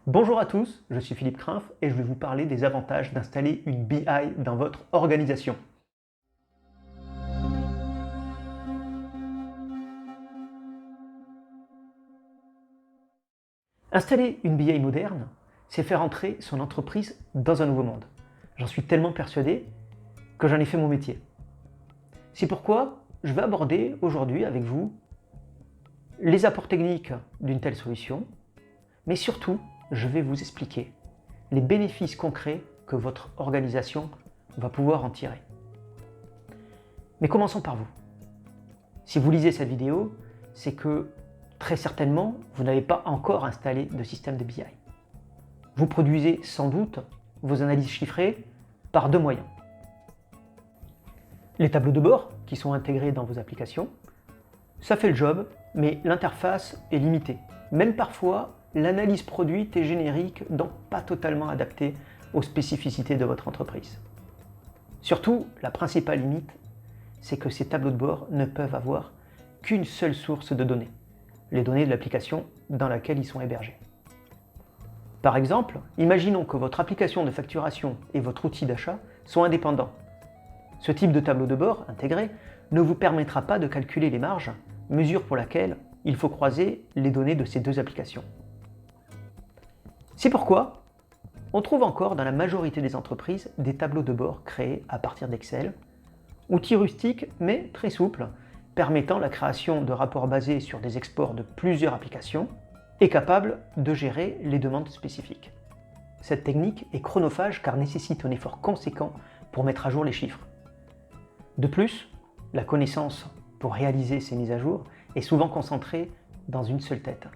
Bonjour à tous, je suis Philippe Krimpf et je vais vous parler des avantages d'installer une BI dans votre organisation. Installer une BI moderne, c'est faire entrer son entreprise dans un nouveau monde. J'en suis tellement persuadé que j'en ai fait mon métier. C'est pourquoi je vais aborder aujourd'hui avec vous les apports techniques d'une telle solution, mais surtout, je vais vous expliquer les bénéfices concrets que votre organisation va pouvoir en tirer. Mais commençons par vous. Si vous lisez cette vidéo, c'est que très certainement, vous n'avez pas encore installé de système de BI. Vous produisez sans doute vos analyses chiffrées par deux moyens. Les tableaux de bord qui sont intégrés dans vos applications, ça fait le job, mais l'interface est limitée. Même parfois, l'analyse produite est générique, donc pas totalement adaptée aux spécificités de votre entreprise. Surtout, la principale limite, c'est que ces tableaux de bord ne peuvent avoir qu'une seule source de données, les données de l'application dans laquelle ils sont hébergés. Par exemple, imaginons que votre application de facturation et votre outil d'achat sont indépendants. Ce type de tableau de bord intégré ne vous permettra pas de calculer les marges, mesure pour laquelle il faut croiser les données de ces deux applications. C'est pourquoi on trouve encore dans la majorité des entreprises des tableaux de bord créés à partir d'Excel, outil rustique mais très souple, permettant la création de rapports basés sur des exports de plusieurs applications et capable de gérer les demandes spécifiques. Cette technique est chronophage car nécessite un effort conséquent pour mettre à jour les chiffres. De plus, la connaissance pour réaliser ces mises à jour est souvent concentrée dans une seule tête,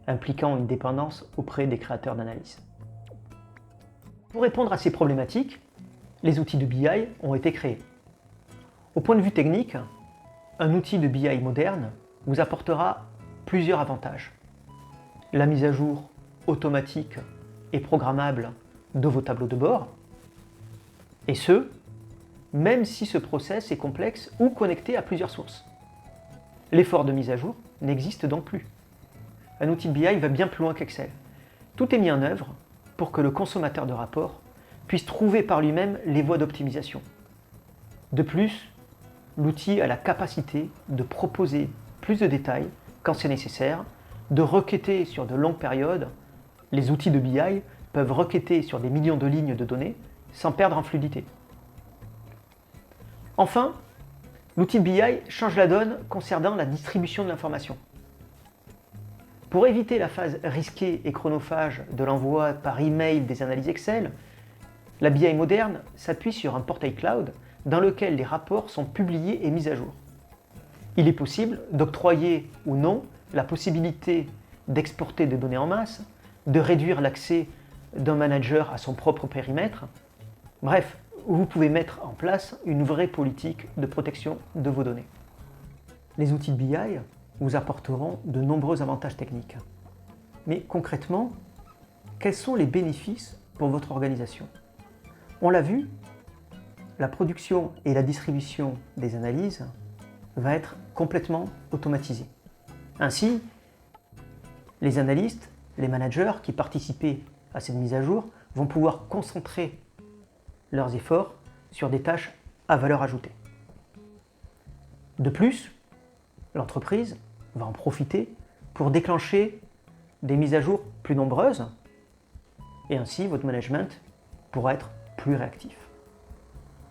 impliquant une dépendance auprès des créateurs d'analyse. Pour répondre à ces problématiques, les outils de BI ont été créés. Au point de vue technique, un outil de BI moderne vous apportera plusieurs avantages. La mise à jour automatique et programmable de vos tableaux de bord, et ce, même si ce process est complexe ou connecté à plusieurs sources. L'effort de mise à jour n'existe donc plus. Un outil de BI va bien plus loin qu'Excel. Tout est mis en œuvre pour que le consommateur de rapport puisse trouver par lui-même les voies d'optimisation. De plus, l'outil a la capacité de proposer plus de détails quand c'est nécessaire, de requêter sur de longues périodes. Les outils de BI peuvent requêter sur des millions de lignes de données sans perdre en fluidité. Enfin, l'outil de BI change la donne concernant la distribution de l'information. Pour éviter la phase risquée et chronophage de l'envoi par email des analyses Excel, la BI moderne s'appuie sur un portail cloud dans lequel les rapports sont publiés et mis à jour. Il est possible d'octroyer ou non la possibilité d'exporter des données en masse, de réduire l'accès d'un manager à son propre périmètre. Bref, vous pouvez mettre en place une vraie politique de protection de vos données. Les outils de BI vous apporteront de nombreux avantages techniques. Mais concrètement, quels sont les bénéfices pour votre organisation? On l'a vu, la production et la distribution des analyses va être complètement automatisée. Ainsi, les analystes, les managers qui participaient à cette mise à jour vont pouvoir concentrer leurs efforts sur des tâches à valeur ajoutée. De plus, l'entreprise va en profiter pour déclencher des mises à jour plus nombreuses et ainsi votre management pourra être plus réactif.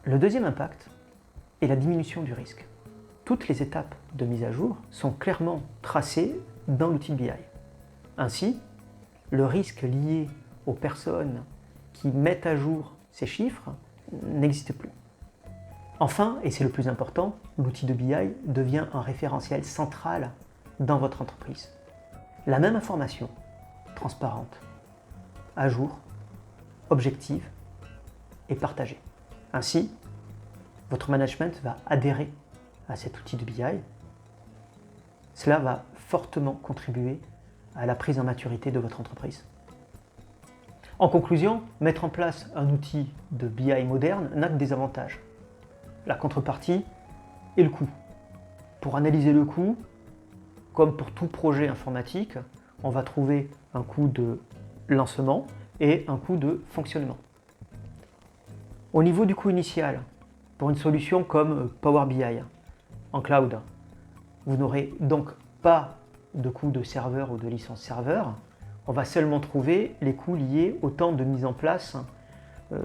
Le deuxième impact est la diminution du risque. Toutes les étapes de mise à jour sont clairement tracées dans l'outil de BI. Ainsi, le risque lié aux personnes qui mettent à jour ces chiffres n'existe plus. Enfin, et c'est le plus important, l'outil de BI devient un référentiel central dans votre entreprise. La même information, transparente, à jour, objective et partagée. Ainsi, votre management va adhérer à cet outil de BI. Cela va fortement contribuer à la prise en maturité de votre entreprise. En conclusion, mettre en place un outil de BI moderne n'a que des avantages. La contrepartie est le coût. Pour analyser le coût, comme pour tout projet informatique, on va trouver un coût de lancement et un coût de fonctionnement. Au niveau du coût initial, pour une solution comme Power BI en cloud, vous n'aurez donc pas de coût de serveur ou de licence serveur. On va seulement trouver les coûts liés au temps de mise en place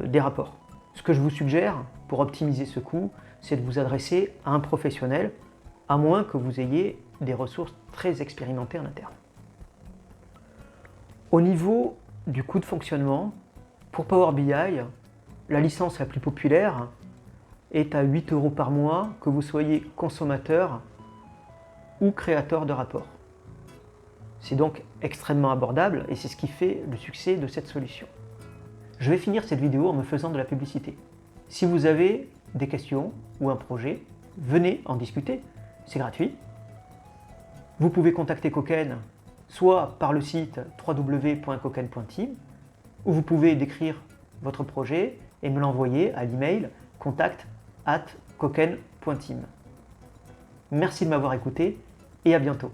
des rapports. Ce que je vous suggère pour optimiser ce coût, c'est de vous adresser à un professionnel, à moins que vous ayez des ressources très expérimentées en interne. Au niveau du coût de fonctionnement, pour Power BI, la licence la plus populaire est à 8 € par mois, que vous soyez consommateur ou créateur de rapports. C'est donc extrêmement abordable et c'est ce qui fait le succès de cette solution. Je vais finir cette vidéo en me faisant de la publicité. Si vous avez des questions ou un projet, venez en discuter, c'est gratuit. Vous pouvez contacter Coken soit par le site www.coken.team ou vous pouvez décrire votre projet et me l'envoyer à l'email contact@coken.team. Merci de m'avoir écouté et à bientôt.